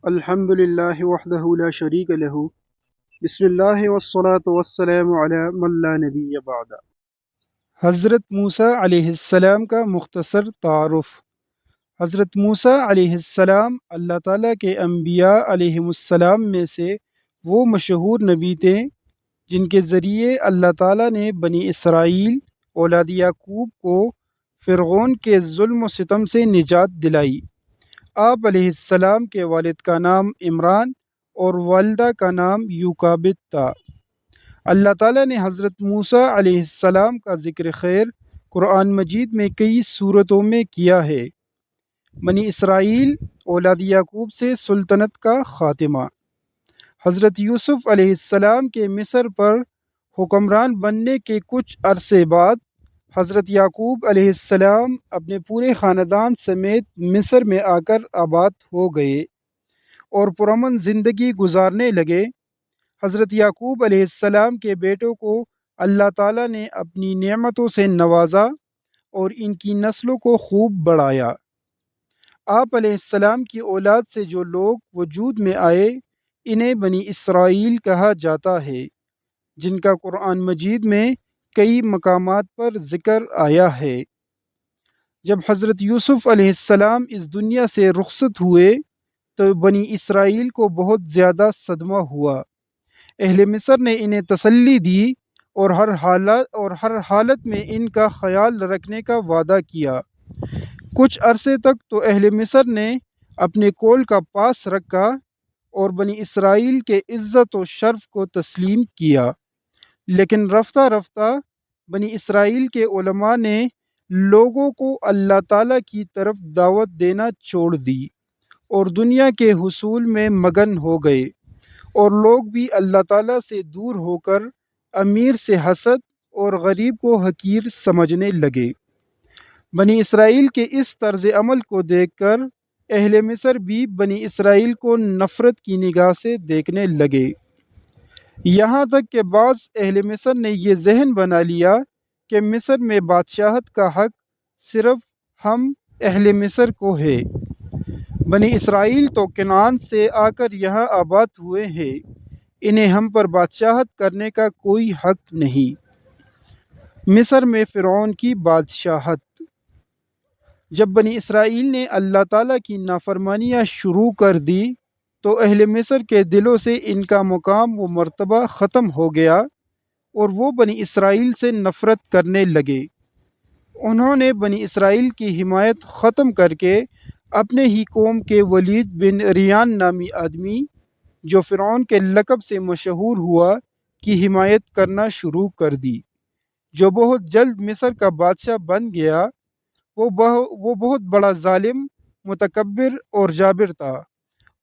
الحمد للہ وحدہ لا شریک لہ بسم اللہ والصلاة والسلام علی من لا نبی بعد۔ حضرت موسیٰ علیہ السلام کا مختصر تعارف۔ حضرت موسیٰ علیہ السلام اللہ تعالیٰ کے انبیاء علیہم السلام میں سے وہ مشہور نبی تھے جن کے ذریعے اللہ تعالیٰ نے بنی اسرائیل اولاد یعقوب کو فرعون کے ظلم و ستم سے نجات دلائی۔ آپ علیہ السلام کے والد کا نام عمران اور والدہ کا نام یوکابد تھا۔ اللہ تعالیٰ نے حضرت موسیٰ علیہ السلام کا ذکر خیر قرآن مجید میں کئی صورتوں میں کیا ہے۔ بنی اسرائیل اولاد یعقوب سے سلطنت کا خاتمہ۔ حضرت یوسف علیہ السلام کے مصر پر حکمران بننے کے کچھ عرصے بعد حضرت یعقوب علیہ السلام اپنے پورے خاندان سمیت مصر میں آ کر آباد ہو گئے اور پرامن زندگی گزارنے لگے۔ حضرت یعقوب علیہ السلام کے بیٹوں کو اللہ تعالیٰ نے اپنی نعمتوں سے نوازا اور ان کی نسلوں کو خوب بڑھایا۔ آپ علیہ السلام کی اولاد سے جو لوگ وجود میں آئے انہیں بنی اسرائیل کہا جاتا ہے، جن کا قرآن مجید میں کئی مقامات پر ذکر آیا ہے۔ جب حضرت یوسف علیہ السلام اس دنیا سے رخصت ہوئے تو بنی اسرائیل کو بہت زیادہ صدمہ ہوا۔ اہل مصر نے انہیں تسلی دی اور ہر حالت میں ان کا خیال رکھنے کا وعدہ کیا۔ کچھ عرصے تک تو اہل مصر نے اپنے قول کا پاس رکھا اور بنی اسرائیل کے عزت و شرف کو تسلیم کیا، لیکن رفتہ رفتہ بنی اسرائیل کے علماء نے لوگوں کو اللہ تعالیٰ کی طرف دعوت دینا چھوڑ دی اور دنیا کے حصول میں مگن ہو گئے، اور لوگ بھی اللہ تعالیٰ سے دور ہو کر امیر سے حسد اور غریب کو حقیر سمجھنے لگے۔ بنی اسرائیل کے اس طرز عمل کو دیکھ کر اہل مصر بھی بنی اسرائیل کو نفرت کی نگاہ سے دیکھنے لگے، یہاں تک کہ بعض اہل مصر نے یہ ذہن بنا لیا کہ مصر میں بادشاہت کا حق صرف ہم اہل مصر کو ہے۔ بنی اسرائیل تو کنعان سے آ کر یہاں آباد ہوئے ہیں، انہیں ہم پر بادشاہت کرنے کا کوئی حق نہیں۔ مصر میں فرعون کی بادشاہت۔ جب بنی اسرائیل نے اللہ تعالیٰ کی نافرمانیاں شروع کر دی تو اہل مصر کے دلوں سے ان کا مقام و مرتبہ ختم ہو گیا اور وہ بنی اسرائیل سے نفرت کرنے لگے۔ انہوں نے بنی اسرائیل کی حمایت ختم کر کے اپنے ہی قوم کے ولید بن ریان نامی آدمی جو فرعون کے لقب سے مشہور ہوا کی حمایت کرنا شروع کر دی، جو بہت جلد مصر کا بادشاہ بن گیا۔ وہ بہت بڑا ظالم، متکبر اور جابر تھا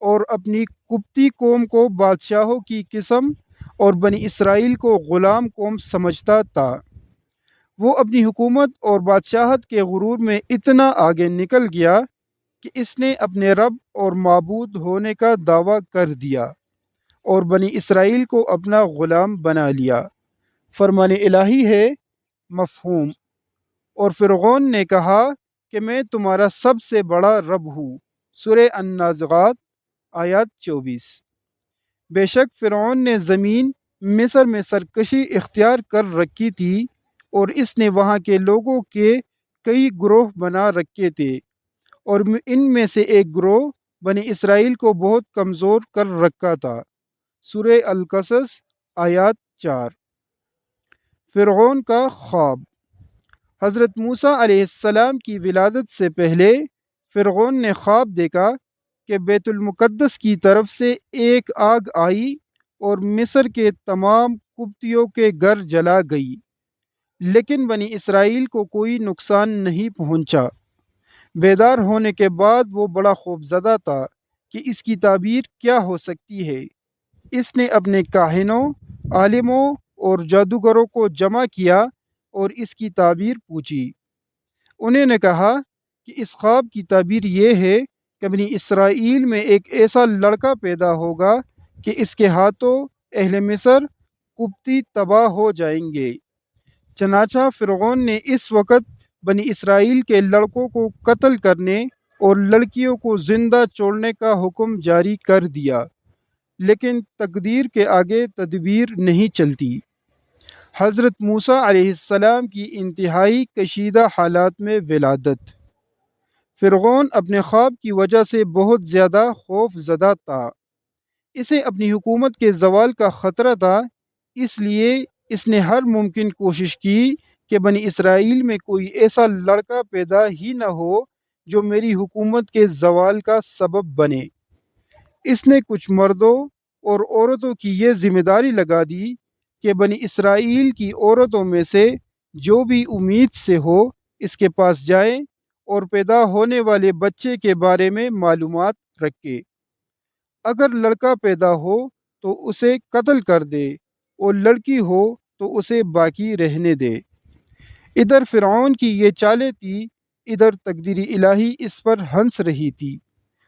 اور اپنی قبطی قوم کو بادشاہوں کی قسم اور بنی اسرائیل کو غلام قوم سمجھتا تھا۔ وہ اپنی حکومت اور بادشاہت کے غرور میں اتنا آگے نکل گیا کہ اس نے اپنے رب اور معبود ہونے کا دعویٰ کر دیا اور بنی اسرائیل کو اپنا غلام بنا لیا۔ فرمان الہی ہے مفہوم۔ اور فرعون نے کہا کہ میں تمہارا سب سے بڑا رب ہوں۔ سورہ النازعات آیات 24۔ بے شک فرعون نے زمین مصر میں سرکشی اختیار کر رکھی تھی اور اس نے وہاں کے لوگوں کے کئی گروہ بنا رکھے تھے، اور ان میں سے ایک گروہ بنی اسرائیل کو بہت کمزور کر رکھا تھا۔ سورہ القصص آیات 4۔ فرعون کا خواب۔ حضرت موسیٰ علیہ السلام کی ولادت سے پہلے فرعون نے خواب دیکھا کہ بیت المقدس کی طرف سے ایک آگ آئی اور مصر کے تمام قبطیوں کے گھر جلا گئی، لیکن بنی اسرائیل کو کوئی نقصان نہیں پہنچا۔ بیدار ہونے کے بعد وہ بڑا خوفزدہ تھا کہ اس کی تعبیر کیا ہو سکتی ہے۔ اس نے اپنے کاہنوں، عالموں اور جادوگروں کو جمع کیا اور اس کی تعبیر پوچھی۔ انہوں نے کہا کہ اس خواب کی تعبیر یہ ہے کہ بنی اسرائیل میں ایک ایسا لڑکا پیدا ہوگا کہ اس کے ہاتھوں اہل مصر قبطی تباہ ہو جائیں گے۔ چنانچہ فرعون نے اس وقت بنی اسرائیل کے لڑکوں کو قتل کرنے اور لڑکیوں کو زندہ چھوڑنے کا حکم جاری کر دیا، لیکن تقدیر کے آگے تدبیر نہیں چلتی۔ حضرت موسیٰ علیہ السلام کی انتہائی کشیدہ حالات میں ولادت۔ فرعون اپنے خواب کی وجہ سے بہت زیادہ خوف زدہ تھا۔ اسے اپنی حکومت کے زوال کا خطرہ تھا، اس لیے اس نے ہر ممکن کوشش کی کہ بنی اسرائیل میں کوئی ایسا لڑکا پیدا ہی نہ ہو جو میری حکومت کے زوال کا سبب بنے۔ اس نے کچھ مردوں اور عورتوں کی یہ ذمہ داری لگا دی کہ بنی اسرائیل کی عورتوں میں سے جو بھی امید سے ہو اس کے پاس جائے اور پیدا ہونے والے بچے کے بارے میں معلومات رکھے۔ اگر لڑکا پیدا ہو تو اسے قتل کر دے اور لڑکی ہو تو اسے باقی رہنے دے۔ ادھر فرعون کی یہ چالیں تھی، ادھر تقدیر الہی اس پر ہنس رہی تھی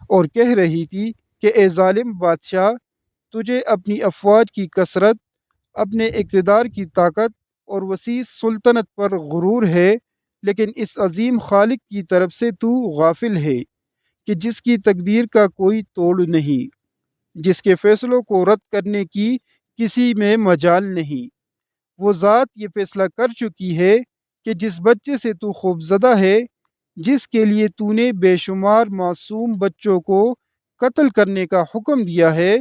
اور کہہ رہی تھی کہ اے ظالم بادشاہ، تجھے اپنی افواج کی کثرت، اپنے اقتدار کی طاقت اور وسیع سلطنت پر غرور ہے، لیکن اس عظیم خالق کی طرف سے تو غافل ہے کہ جس کی تقدیر کا کوئی توڑ نہیں، جس کے فیصلوں کو رد کرنے کی کسی میں مجال نہیں۔ وہ ذات یہ فیصلہ کر چکی ہے کہ جس بچے سے تو خوفزدہ ہے، جس کے لیے تو نے بے شمار معصوم بچوں کو قتل کرنے کا حکم دیا ہے،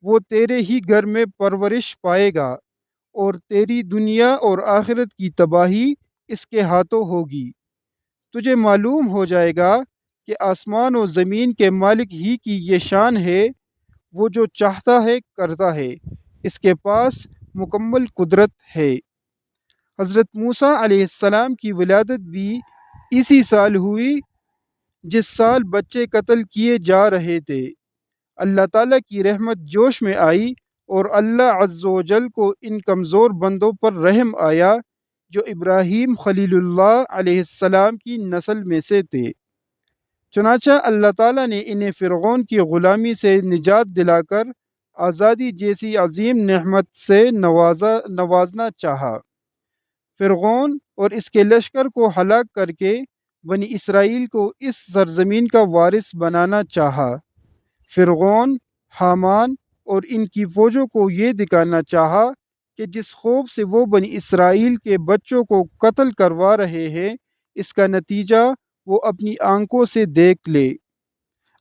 وہ تیرے ہی گھر میں پرورش پائے گا، اور تیری دنیا اور آخرت کی تباہی اس کے ہاتھوں ہوگی۔ تجھے معلوم ہو جائے گا کہ آسمان و زمین کے مالک ہی کی یہ شان ہے، وہ جو چاہتا ہے کرتا ہے، اس کے پاس مکمل قدرت ہے۔ حضرت موسیٰ علیہ السلام کی ولادت بھی اسی سال ہوئی جس سال بچے قتل کیے جا رہے تھے۔ اللہ تعالیٰ کی رحمت جوش میں آئی اور اللہ عز و جل کو ان کمزور بندوں پر رحم آیا جو ابراہیم خلیل اللہ علیہ السلام کی نسل میں سے تھے۔ چنانچہ اللہ تعالیٰ نے انہیں فرعون کی غلامی سے نجات دلا کر آزادی جیسی عظیم نعمت سے نوازنا چاہا۔ فرعون اور اس کے لشکر کو ہلاک کر کے بنی اسرائیل کو اس سرزمین کا وارث بنانا چاہا۔ فرعون، حامان اور ان کی فوجوں کو یہ دکھانا چاہا کہ جس خوف سے وہ بنی اسرائیل کے بچوں کو قتل کروا رہے ہیں، اس کا نتیجہ وہ اپنی آنکھوں سے دیکھ لے۔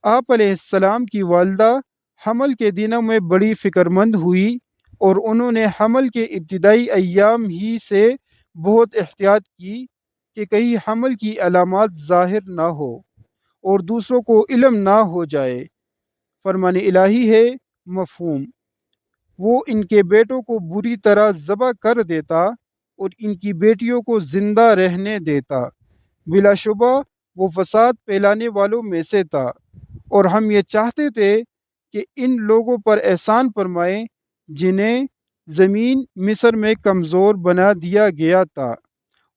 آپ علیہ السلام کی والدہ حمل کے دنوں میں بڑی فکر مند ہوئی اور انہوں نے حمل کے ابتدائی ایام ہی سے بہت احتیاط کی کہ کہیں حمل کی علامات ظاہر نہ ہو اور دوسروں کو علم نہ ہو جائے۔ فرمان الہی ہے مفہوم۔ وہ ان کے بیٹوں کو بری طرح ذبح کر دیتا اور ان کی بیٹیوں کو زندہ رہنے دیتا۔ بلا شبہ وہ فساد پھیلانے والوں میں سے تھا، اور ہم یہ چاہتے تھے کہ ان لوگوں پر احسان فرمائیں جنہیں زمین مصر میں کمزور بنا دیا گیا تھا،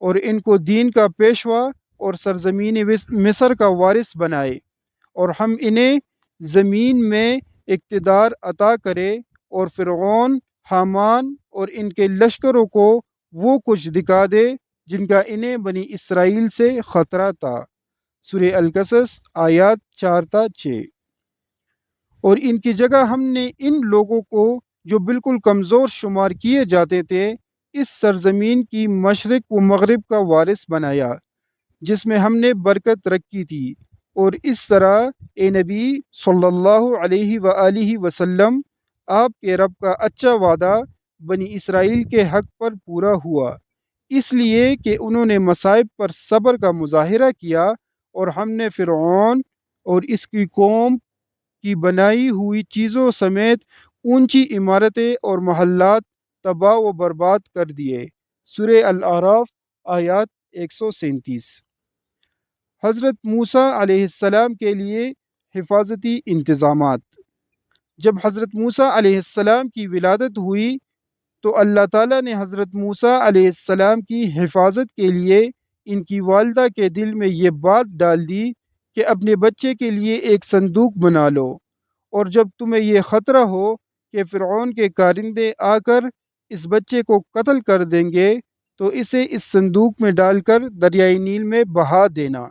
اور ان کو دین کا پیشوا اور سرزمین مصر کا وارث بنائے، اور ہم انہیں زمین میں اقتدار عطا کرے اور فرعون، حامان اور ان کے لشکروں کو وہ کچھ دکھا دے جن کا انہیں بنی اسرائیل سے خطرہ تھا۔ سورہ القصص آیات 4 تا 6۔ اور ان کی جگہ ہم نے ان لوگوں کو جو بالکل کمزور شمار کیے جاتے تھے اس سرزمین کی مشرق و مغرب کا وارث بنایا جس میں ہم نے برکت رکھی تھی، اور اس طرح اے نبی صلی اللہ علیہ وآلہ وسلم، آپ کے رب کا اچھا وعدہ بنی اسرائیل کے حق پر پورا ہوا، اس لیے کہ انہوں نے مصائب پر صبر کا مظاہرہ کیا، اور ہم نے فرعون اور اس کی قوم کی بنائی ہوئی چیزوں سمیت اونچی عمارتیں اور محلات تباہ و برباد کر دیے۔ سورہ الاعراف آیات 137۔ حضرت موسیٰ علیہ السلام کے لیے حفاظتی انتظامات۔ جب حضرت موسیٰ علیہ السلام کی ولادت ہوئی تو اللہ تعالیٰ نے حضرت موسیٰ علیہ السلام کی حفاظت کے لیے ان کی والدہ کے دل میں یہ بات ڈال دی کہ اپنے بچے کے لیے ایک صندوق بنا لو، اور جب تمہیں یہ خطرہ ہو کہ فرعون کے کارندے آ کر اس بچے کو قتل کر دیں گے تو اسے اس صندوق میں ڈال کر دریائے نیل میں بہا دینا۔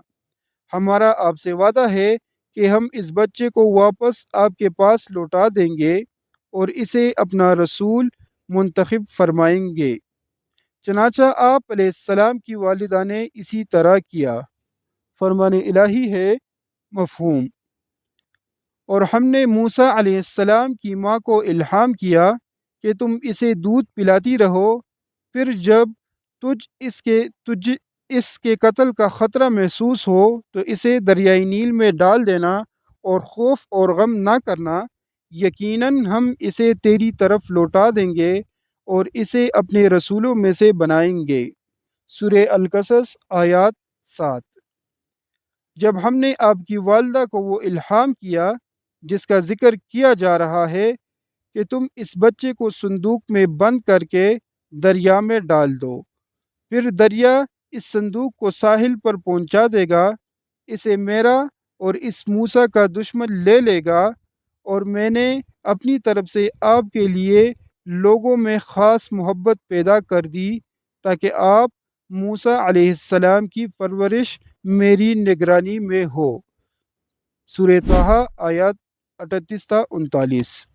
ہمارا آپ سے وعدہ ہے کہ ہم اس بچے کو واپس آپ کے پاس لوٹا دیں گے اور اسے اپنا رسول منتخب فرمائیں گے۔ چنانچہ آپ علیہ السلام کی والدہ نے اسی طرح کیا۔ فرمان الہی ہے مفہوم۔ اور ہم نے موسیٰ علیہ السلام کی ماں کو الہام کیا کہ تم اسے دودھ پلاتی رہو، پھر جب تجھ اس کے قتل کا خطرہ محسوس ہو تو اسے دریائے نیل میں ڈال دینا اور خوف اور غم نہ کرنا، یقیناً ہم اسے تیری طرف لوٹا دیں گے اور اسے اپنے رسولوں میں سے بنائیں گے۔ سورہ القصص آیات 7۔ جب ہم نے آپ کی والدہ کو وہ الہام کیا جس کا ذکر کیا جا رہا ہے کہ تم اس بچے کو صندوق میں بند کر کے دریا میں ڈال دو، پھر دریا اس صندوق کو ساحل پر پہنچا دے گا، اسے میرا اور اس موسیٰ کا دشمن لے لے گا، اور میں نے اپنی طرف سے آپ کے لیے لوگوں میں خاص محبت پیدا کر دی تاکہ آپ موسیٰ علیہ السلام کی پرورش میری نگرانی میں ہو۔ سورہ طٰہٰ آیات 38 تا 39۔